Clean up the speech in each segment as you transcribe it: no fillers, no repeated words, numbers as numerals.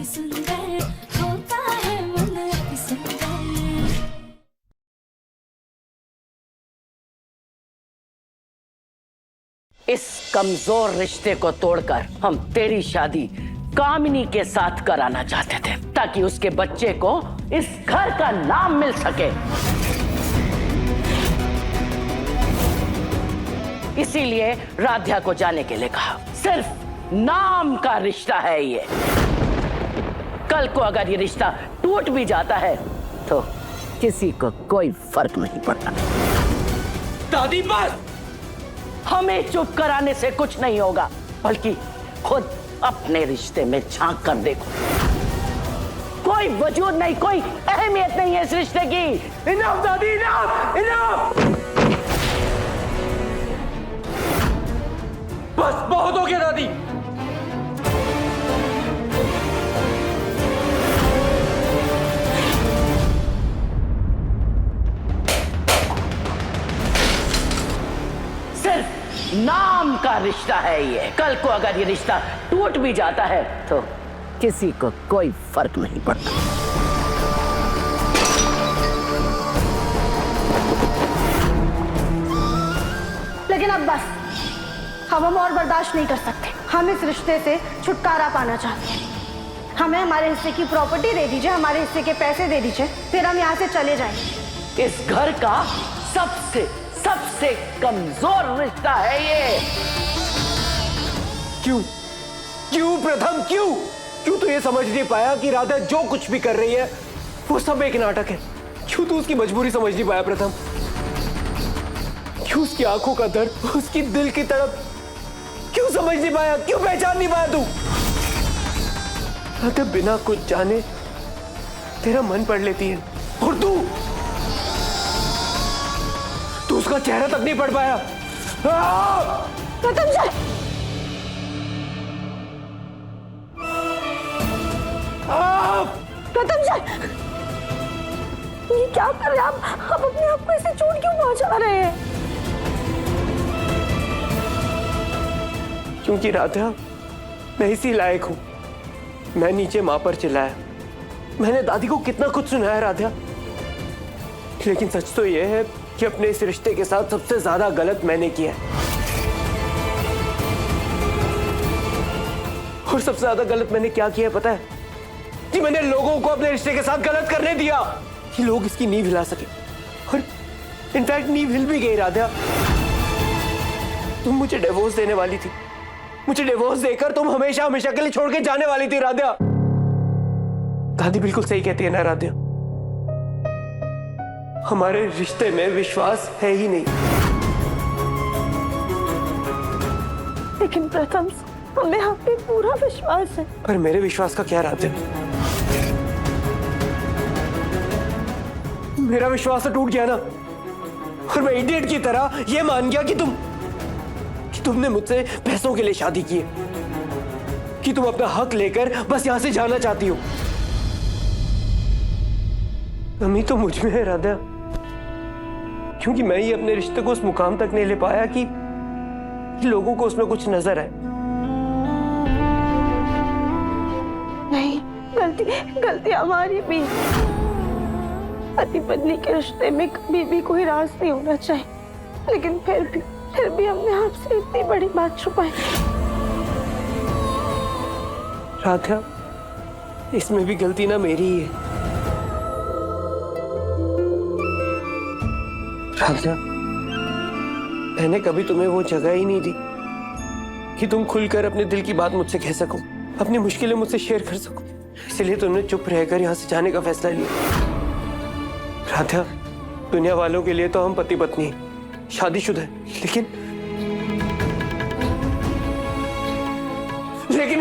सुंदर होता है मन अति सुंदर। इस कमजोर रिश्ते को तोड़कर हम तेरी शादी कामिनी के साथ कराना चाहते थे ताकि उसके बच्चे को इस घर का नाम मिल सके। इसीलिए राध्या को जाने के लिए कहा। सिर्फ नाम का रिश्ता है ये। कल को अगर ये रिश्ता टूट भी जाता है तो किसी को कोई फर्क नहीं पड़ता। दादी बस। हमें चुप कराने से कुछ नहीं होगा, बल्कि खुद अपने रिश्ते में झांक कर देखो। कोई वजूद नहीं, कोई अहमियत नहीं है इस रिश्ते की। इनफ दादी, इनफ इनफ। बस बहुत हो गया दादी। सिर्फ नाम का रिश्ता है ये। कल को अगर ये रिश्ता टूट भी जाता है तो किसी को कोई फर्क नहीं पड़ता। लेकिन अब बस, हम और बर्दाश्त नहीं कर सकते। हम इस रिश्ते से छुटकारा पाना चाहते हैं। हमें हमारे हिस्से की प्रॉपर्टी दे दीजिए, हमारे हिस्से के पैसे दे दीजिए, फिर हम यहाँ से चले जाएंगे। इस घर का सबसे कमजोर रिश्ता है ये। क्यों क्यों प्रथम, क्यों तू ये समझ नहीं पाया कि राधा जो कुछ भी कर रही है वो सब एक नाटक है? क्यों तू उसकी मजबूरी समझ नहीं पाया प्रथम? क्यों उसकी आंखों का दर्द, उसकी दिल की तड़प क्यों समझ नहीं पाया? क्यों पहचान नहीं पाया तू? राधा बिना कुछ जाने तेरा मन पढ़ लेती है, और तू उसका चेहरा तक नहीं पढ़ पाया। प्रथम जी, प्रथम जी, ये क्या कर रहे हैं आप अपने आप को ऐसे चोट क्यों पहुंचा रहे हैं? क्योंकि राधा, मैं इसी लायक हूं। मैं नीचे मां पर चिल्लाया, मैंने दादी को कितना कुछ सुनाया राधा, लेकिन सच तो यह है कि अपने इस रिश्ते के साथ सबसे ज्यादा गलत मैंने किया है। और सबसे ज्यादा गलत मैंने क्या किया पता है? कि मैंने लोगों को अपने रिश्ते के साथ गलत करने दिया कि लोग इसकी नींव हिला सके। और इनफैक्ट नींव हिल भी गई राधा। तुम मुझे डिवोर्स देने वाली थी, मुझे डिवोर्स देकर तुम हमेशा हमेशा के लिए छोड़ के जाने वाली थी राधा। दादी बिल्कुल सही कहती है ना राधा, हमारे रिश्ते में विश्वास है ही नहीं। लेकिन प्रथम, हमें आप पे पूरा विश्वास है। पर मेरे विश्वास का क्या राधा? मेरा विश्वास तो टूट गया ना, और मैं इडियट की तरह ये मान गया कि तुमने मुझसे पैसों के लिए शादी की है, कि तुम अपना हक लेकर बस यहां से जाना चाहती हो। कमी तो मुझ में है राधा, क्योंकि मैं ही अपने रिश्ते को उस मुकाम तक नहीं ले पाया कि लोगों को उसमें कुछ नजर आए। नहीं, गलती हमारी भी। पति पत्नी के रिश्ते में कभी भी कोई राज नहीं होना चाहिए, लेकिन फिर भी हमने आपसे इतनी बड़ी बात छुपाई। राधा, इसमें भी गलती ना मेरी ही है। राधा, मैंने कभी तुम्हें वो जगह ही नहीं दी कि तुम खुलकर अपने दिल की बात मुझसे कह सको, अपनी मुश्किलें मुझसे शेयर कर सको। इसलिए तुमने चुप रहकर यहां से जाने का फैसला लिया। राधा, दुनिया वालों के लिए तो हम पति पत्नी हैं, शादीशुदा है, लेकिन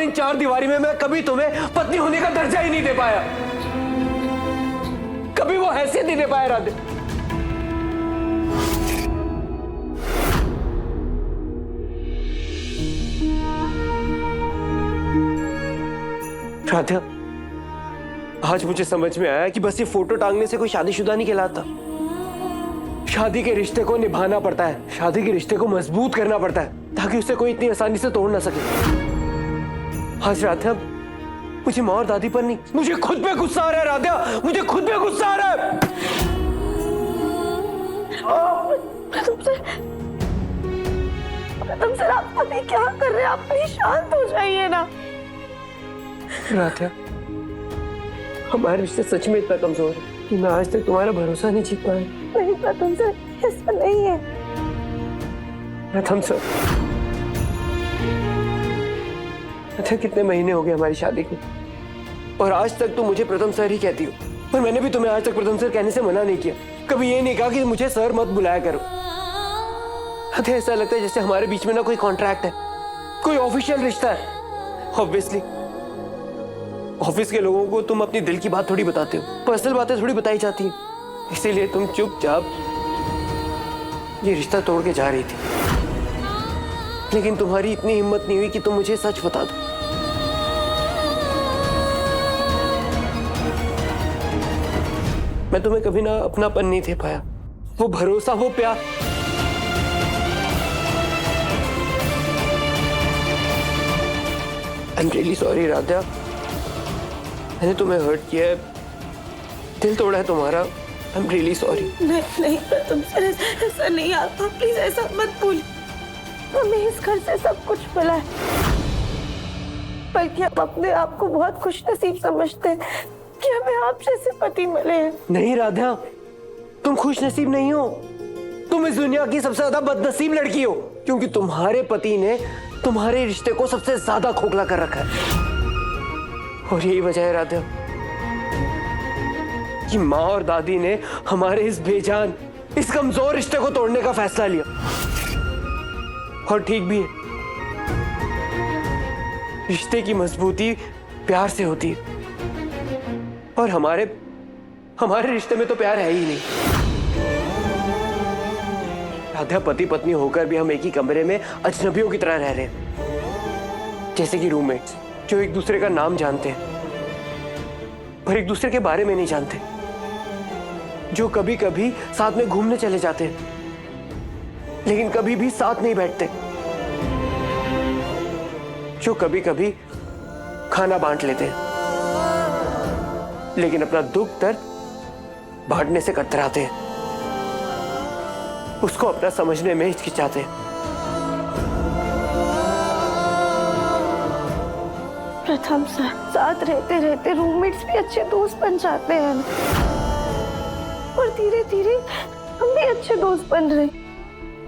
इन चार दीवारी में मैं कभी तुम्हें पत्नी होने का दर्जा ही नहीं दे पाया, कभी वो हैसियत नहीं दे पाया राधा। राधा, आज मुझे समझ में आया कि बस ये फोटो टांगने से कोई शादीशुदा नहीं कहलाता। शादी के रिश्ते को निभाना पड़ता है, शादी के रिश्ते को मजबूत करना पड़ता है, ताकि उसे कोई इतनी आसानी से तोड़ ना सके। आज राधा, मुझे माँ और दादी पर नहीं, मुझे खुद पे गुस्सा आ रहा है राधा, मुझे खुद पे गुस्सा आ रहा है। प्रथम सर, आप पता क्या कर रहे हैं? आप प्लीज शांत हो जाइए ना। राधा, हमारे रिश्ते सच में इतना कमजोर है कि मैं आज तक तुम्हारा भरोसा नहीं जीत पाया। नहीं प्रथम सर, ऐसा नहीं है। प्रथम सर, अच्छा कितने महीने हो गए हमारी शादी को, और आज तक तुम मुझे प्रथम सर ही कहती हो, और मैंने भी तुम्हें आज तक प्रथम सर कहने से मना नहीं किया। कभी ये नहीं कहा कि मुझे सर मत बुलाया करो। अच्छा ऐसा लगता है जैसे हमारे बीच में ना कोई कॉन्ट्रैक्ट है, कोई ऑफिशियल रिश्ता है। ऑब्वियसली ऑफिस के लोगों को तुम अपनी दिल की बात थोड़ी बताते हो, पर्सनल बातें थोड़ी बताई जाती हैं, इसीलिए तुम चुपचाप ये रिश्ता तोड़ के जा रही थी। लेकिन तुम्हारी इतनी हिम्मत नहीं हुई कि तुम मुझे सच बता दो। मैं तुम्हें कभी ना अपनापन नहीं दे पाया, वो भरोसा, वो प्यार। I am really sorry Radha, मैंने तुम्हें हर्ट किया है, दिल तोड़ा है तुम्हारा। I am really sorry. नहीं नहीं प्रथम सर, ऐसा नहीं। आप प्लीज ऐसा मत बोलिए। हमें इस घर से सब कुछ मिला है, बल्कि हम अपने आप को बहुत खुश नसीब समझते हैं कि हमें आप जैसे पति मिले हैं। नहीं राधा, तुम खुश नसीब नहीं हो, तुम इस दुनिया की सबसे ज्यादा बदनसीब लड़की हो, क्योंकि तुम्हारे पति ने तुम्हारे रिश्ते को सबसे ज्यादा खोखला कर रखा है। और यही वजह है राधा कि माँ और दादी ने हमारे इस बेजान, इस कमजोर रिश्ते को तोड़ने का फैसला लिया। और ठीक भी है, रिश्ते की मजबूती प्यार से होती है, और हमारे रिश्ते में तो प्यार है ही नहीं। राधा, पति पत्नी होकर भी हम एक ही कमरे में अजनबियों की तरह रह रहे हैं, जैसे कि रूममेट्स जो एक दूसरे का नाम जानते हैं पर एक दूसरे के बारे में नहीं जानते, जो कभी कभी साथ में घूमने चले जाते हैं लेकिन कभी भी साथ नहीं बैठते, जो कभी कभी खाना बांट लेते हैं लेकिन अपना दुख दर्द बांटने से कतराते हैं, उसको अपना समझने में हिचकिचाते हैं। प्रथम सर, साथ रहते रहते रूममेट्स भी अच्छे दोस्त बन जाते हैं, और धीरे धीरे हम भी अच्छे दोस्त बन रहे।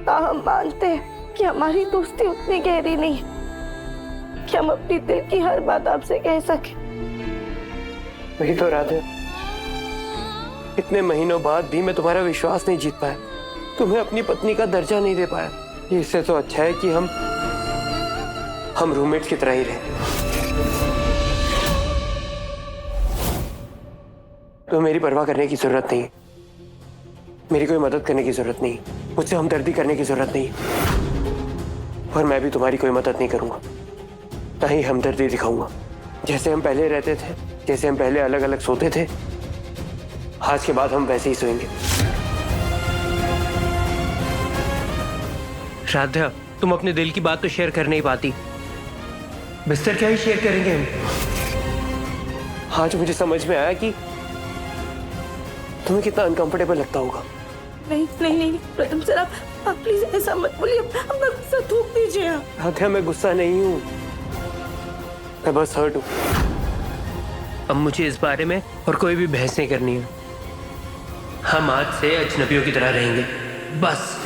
हम मानते हैं कि हमारी दोस्ती उतनी गहरी नहीं है कि हम अपनी दिल की हर बात आपसे कह सके। वही तो राधा, इतने महीनों बाद भी मैं तुम्हारा विश्वास नहीं जीत पाया, तुम्हें अपनी पत्नी का दर्जा नहीं दे पाया। इससे तो अच्छा है कि हम रूममेट्स की तरह ही रहे। तो मेरी परवाह करने की जरूरत नहीं, मेरी कोई मदद करने की जरूरत नहीं, मुझसे हमदर्दी करने की जरूरत नहीं, और मैं भी तुम्हारी कोई मदद नहीं करूंगा, ना ही हमदर्दी दिखाऊंगा। जैसे हम पहले रहते थे, जैसे हम पहले अलग अलग सोते थे, आज के बाद हम वैसे ही सोएंगे। राधा, तुम अपने दिल की बात तो शेयर कर नहीं पाती, बिस्तर क्या ही शेयर करेंगे हम। आज मुझे समझ में आया कि तुम्हें कितना अनकंफर्टेबल लगता होगा। नहीं नहीं नहीं प्रथम सर, आप प्लीज ऐसा मत बोलिए, अपना गुस्सा थूक दीजिए। राधा, मैं गुस्सा नहीं हूँ, मैं बस हर्ट हूँ। अब मुझे इस बारे में और कोई भी बहस नहीं करनी है। हम आज से अजनबियों की तरह रहेंगे, बस।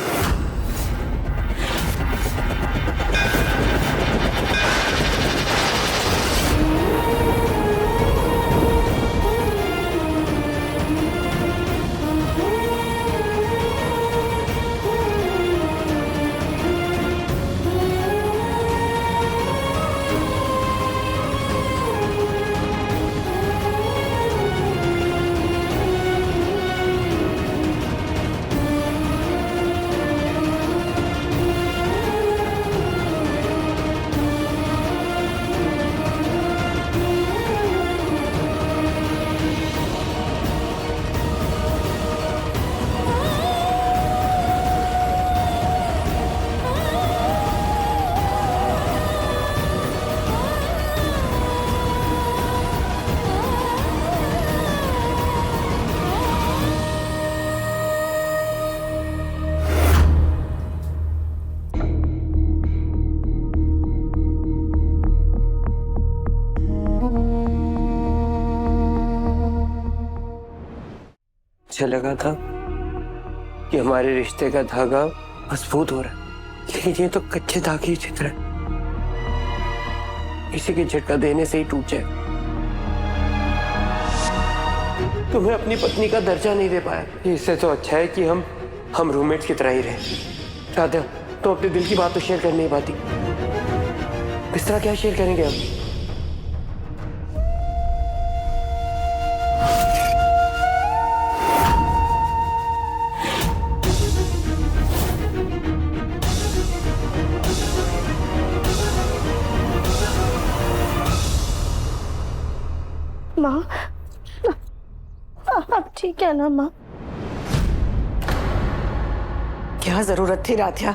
मुझे लगा था कि हमारे रिश्ते का धागा मजबूत हो रहा है, लेकिन ये तो कच्चे धागे की चित्र है, किसी के झटका देने से ही टूट जाए। तुम्हें अपनी पत्नी का दर्जा नहीं दे पाया, इससे तो अच्छा है कि हम रूममेट्स की तरह ही रहे। राधा, तो अपने दिल की बात तो शेयर कर नहीं पाती, इस तरह क्या शेयर करेंगे हम? माँ, आप ठीक है ना माँ? क्या जरूरत थी राधिया,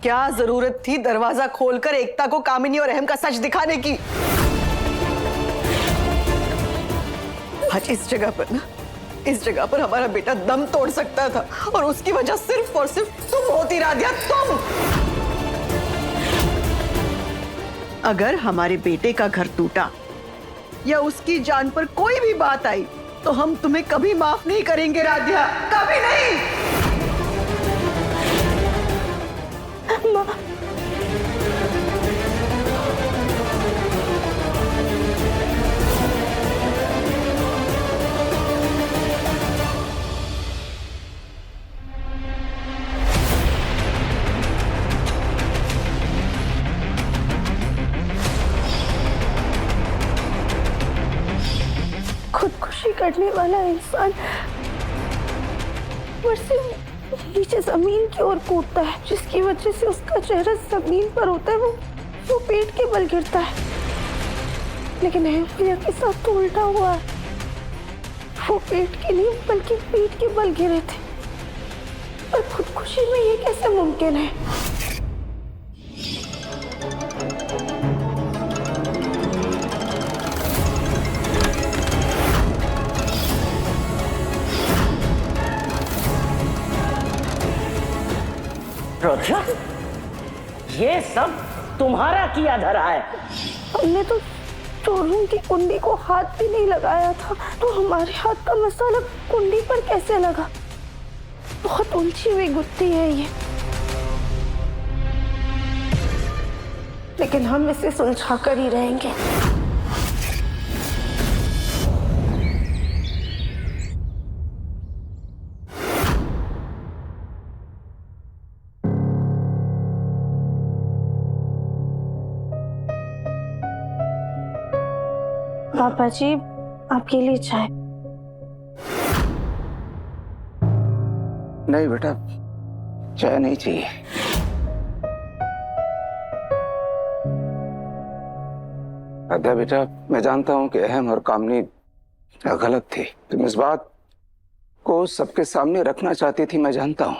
क्या जरूरत थी दरवाजा खोलकर एकता को कामिनी और अहम का सच दिखाने की? आज इस जगह पर हमारा बेटा दम तोड़ सकता था और उसकी वजह सिर्फ और सिर्फ तुम होती राधिया, तुम। अगर हमारे बेटे का घर टूटा या उसकी जान पर कोई भी बात आई तो हम तुम्हें कभी माफ नहीं करेंगे राधिया, कभी नहीं। माँ, खुदकुशी करने वाला इंसान ऊपर से नीचे जमीन की ओर कूदता है, जिसकी वजह से उसका चेहरा जमीन पर होता है, वो पेट के बल गिरता है। लेकिन भैया के साथ तो उल्टा हुआ है, वो पेट के नहीं बल्कि पीठ के बल गिरे थे। पर खुदकुशी में ये कैसे मुमकिन है? रुद्र, ये सब तुम्हारा किया धरा है। हमने तो स्टोर की कुंडी को हाथ भी नहीं लगाया था, तो हमारे हाथ का मसाला कुंडी पर कैसे लगा? बहुत उलझी हुई गुत्थी है ये, लेकिन हम इसे सुलझा कर ही रहेंगे। पापा जी, आपके लिए चाय। नहीं बेटा, चाय नहीं चाहिए। राधा बेटा, मैं जानता हूं कि अहम और कामनी गलत थी, तुम इस बात को सबके सामने रखना चाहती थी, मैं जानता हूं।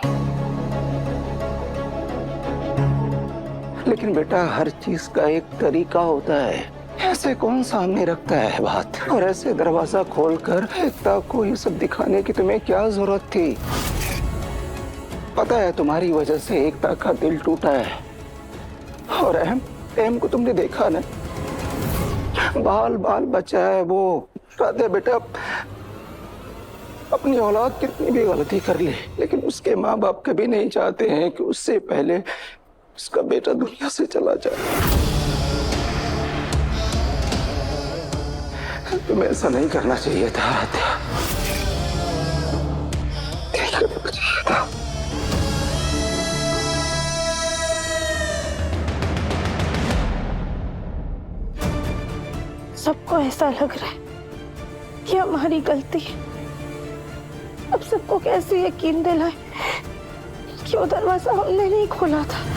लेकिन बेटा, हर चीज का एक तरीका होता है, ऐसे कौन सामने रखता है बात? और ऐसे दरवाजा खोलकर एकता को ये सब दिखाने की तुम्हें क्या जरूरत थी? पता है तुम्हारी वजह से एकता का दिल टूटा है, और अहम को तुमने देखा ना, बाल बाल बचा है वो। राधे बेटा, अपनी औलाद कितनी भी गलती कर ले, लेकिन उसके माँ बाप कभी नहीं चाहते हैं कि उससे पहले उसका बेटा दुनिया से चला जाए। तुम्हें ऐसा नहीं करना चाहिए था राधा, नहीं करना चाहिए था। सबको ऐसा लग रहा है कि हमारी गलती है। अब सबको कैसे यकीन दिलाए कि वो दरवाजा हमने नहीं खोला था?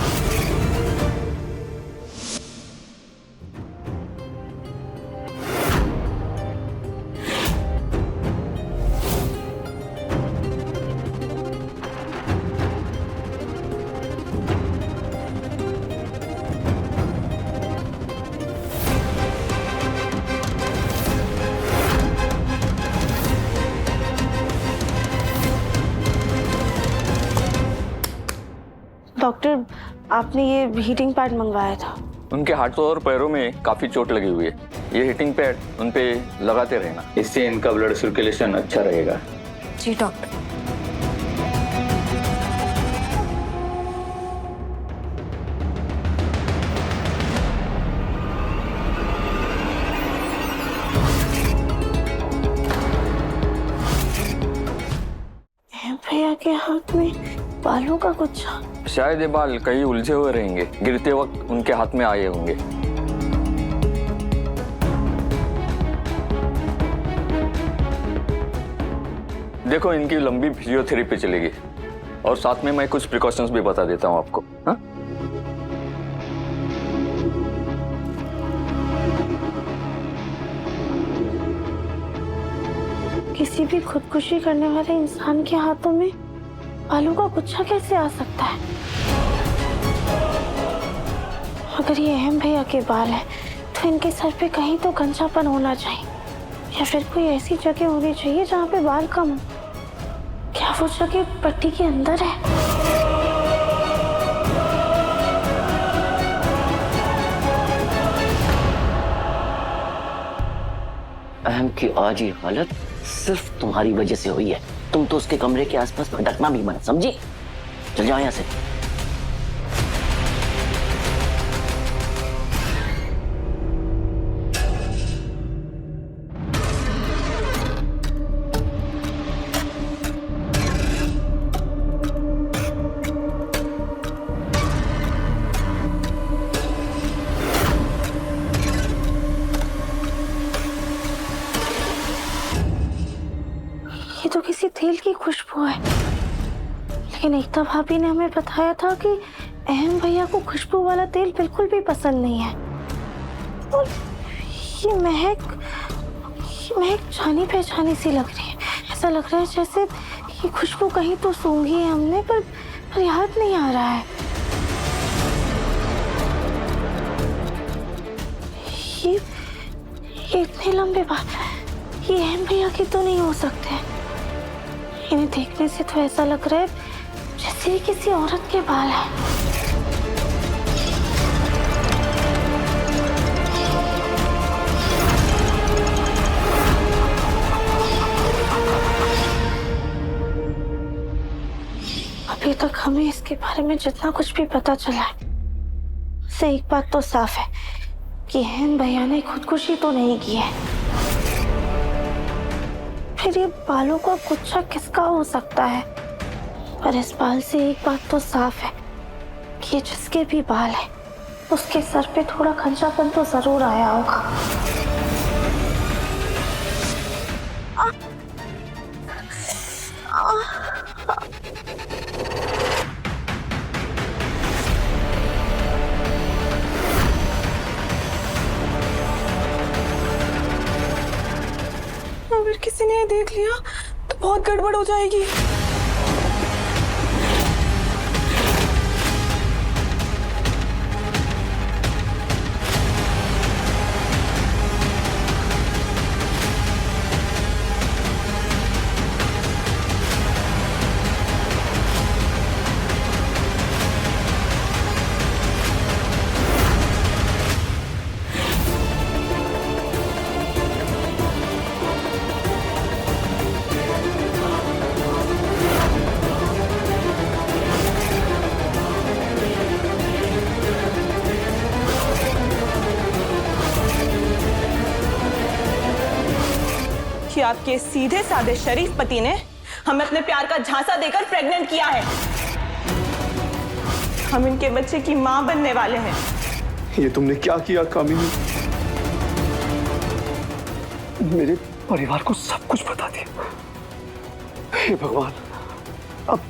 डॉक्टर, आपने ये हीटिंग पैड मंगवाया था। उनके हाथों और पैरों में काफी चोट लगी हुई है, ये हीटिंग पैड उन पे लगाते रहना, इससे इनका ब्लड सर्कुलेशन अच्छा रहेगा। जी डॉक्टर। भैया के हाथ में बालों का गुच्छा। शायद ये बाल कहीं उलझे हुए रहेंगे, गिरते वक्त उनके हाथ में आए होंगे। देखो, इनकी लंबी फिजियोथेरेपी चलेगी और साथ में मैं कुछ प्रिकॉशंस भी बता देता हूँ आपको। हाँ? किसी भी खुदकुशी करने वाले इंसान के हाथों में बालों का गुच्छा कैसे आ सकता है? अगर ये अहम भैया के बाल हैं, तो इनके सर पे कहीं तो गंजापन होना चाहिए, या फिर कोई ऐसी जगह होनी चाहिए जहाँ पे बाल कम हो। क्या वो जगह पट्टी के अंदर है? अहम की आज ये हालत सिर्फ तुम्हारी वजह से हुई है। तुम तो उसके कमरे के आसपास भटकना भी मत, समझी? चल जाओ यहाँ से। ये तो किसी तेल की खुशबू है, लेकिन एकता भाभी ने हमें बताया था कि अहम भैया को खुशबू वाला तेल बिल्कुल भी पसंद नहीं है। और ये महक जानी पहचानी सी लग रही है। ऐसा लग रहा है जैसे ये खुशबू कहीं तो सूंघी है हमने, पर याद नहीं आ रहा है। ये इतने लंबे बाल, ये अहम भैया के तो नहीं हो सकते। इन्हें देखने से तो ऐसा लग रहा है जैसे ये किसी औरत के बाल हैं। अभी तक हमें इसके बारे में जितना कुछ भी पता चला है, उससे एक बात तो साफ है कि अहम भैया ने खुदकुशी तो नहीं की है। फिर ये बालों का गुच्छा किसका हो सकता है? पर इस बाल से एक बात तो साफ है कि ये जिसके भी बाल है, उसके सर पे थोड़ा खंजापन तो जरूर आया होगा। अगर किसी ने ये देख लिया तो बहुत गड़बड़ हो जाएगी। कि आपके सीधे साधे शरीफ पति ने हमें अपने प्यार का झांसा देकर प्रेग्नेंट किया है। हम इनके बच्चे की मां बनने वाले हैं। ये तुमने क्या किया कामिनी? मेरे परिवार को सब कुछ बता दिया। हे भगवान, अब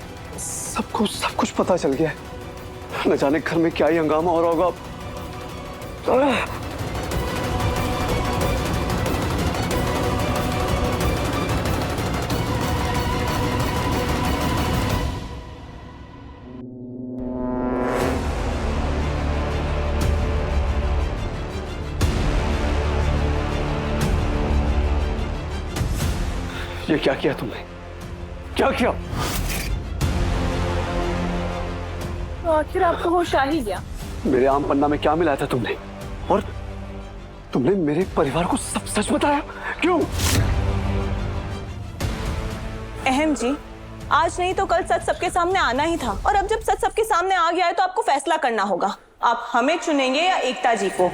सबको सब कुछ पता चल गया है। न जाने घर में क्या ही हंगामा हो रहा होगा। ये क्या किया तुमने? क्या किया? तो आखिर आपको होश आ ही गया। मेरे आम पन्ना में क्या मिलाया था तुमने? और तुमने मेरे परिवार को सब सच बताया? क्यों? अहम जी, आज नहीं तो कल सच सबके सामने आना ही था, और अब जब सच सबके सामने आ गया है तो आपको फैसला करना होगा। आप हमें चुनेंगे या एकता जी को?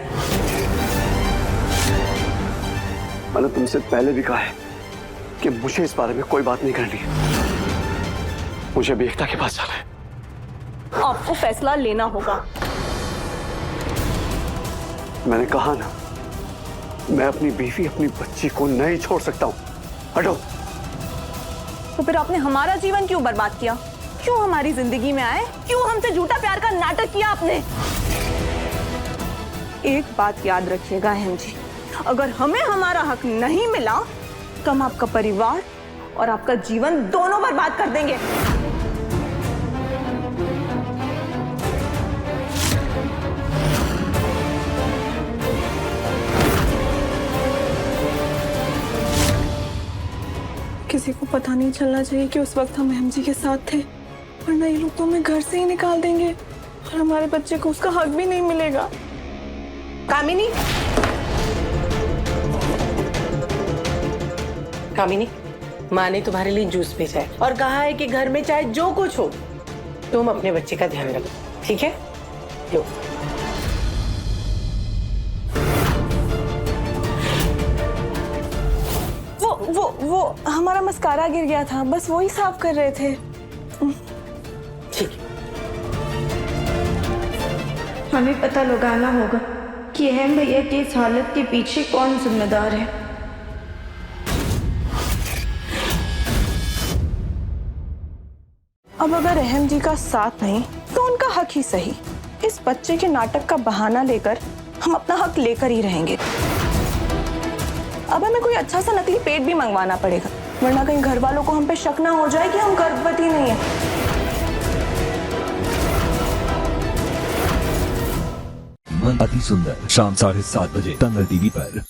मैंने तुमसे पहले भी कहा है कि मुझे इस बारे में कोई बात नहीं करनी है। मुझे भी एकता के पास जाना है। आपको फैसला लेना होगा। मैंने कहा ना, मैं अपनी बीवी, अपनी बच्ची को नहीं छोड़ सकता हूं। हटो। तो फिर आपने हमारा जीवन क्यों बर्बाद किया? क्यों हमारी जिंदगी में आए? क्यों हमसे झूठा प्यार का नाटक किया आपने? एक बात याद रखिएगा अहम जी, अगर हमें हमारा हक नहीं मिला तो हम आपका परिवार और आपका जीवन दोनों बर्बाद कर देंगे। किसी को पता नहीं चलना चाहिए कि उस वक्त हम अहम जी के साथ थे, वरना ये लोग तो हमें घर से ही निकाल देंगे और हमारे बच्चे को उसका हक भी नहीं मिलेगा। कामिनी, कामिनी, माँ ने तुम्हारे लिए जूस भेजा है और कहा है कि घर में चाहे जो कुछ हो तुम अपने बच्चे का ध्यान रखो, ठीक है? लो। वो हमारा मस्कारा गिर गया था, बस वही साफ कर रहे थे। ठीक है। हमें पता लगाना होगा कि अहम भैया की इस हालत के पीछे कौन जिम्मेदार है। अब अगर अहम जी का साथ नहीं तो उनका हक ही सही। इस बच्चे के नाटक का बहाना लेकर हम अपना हक लेकर ही रहेंगे। अब हमें कोई अच्छा सा नकली पेट भी मंगवाना पड़ेगा, वरना कहीं घर वालों को हम पे शक ना हो जाए कि हम गर्भवती नहीं है। मन अति सुंदर, शाम 7:30 बजे दंगल टीवी पर।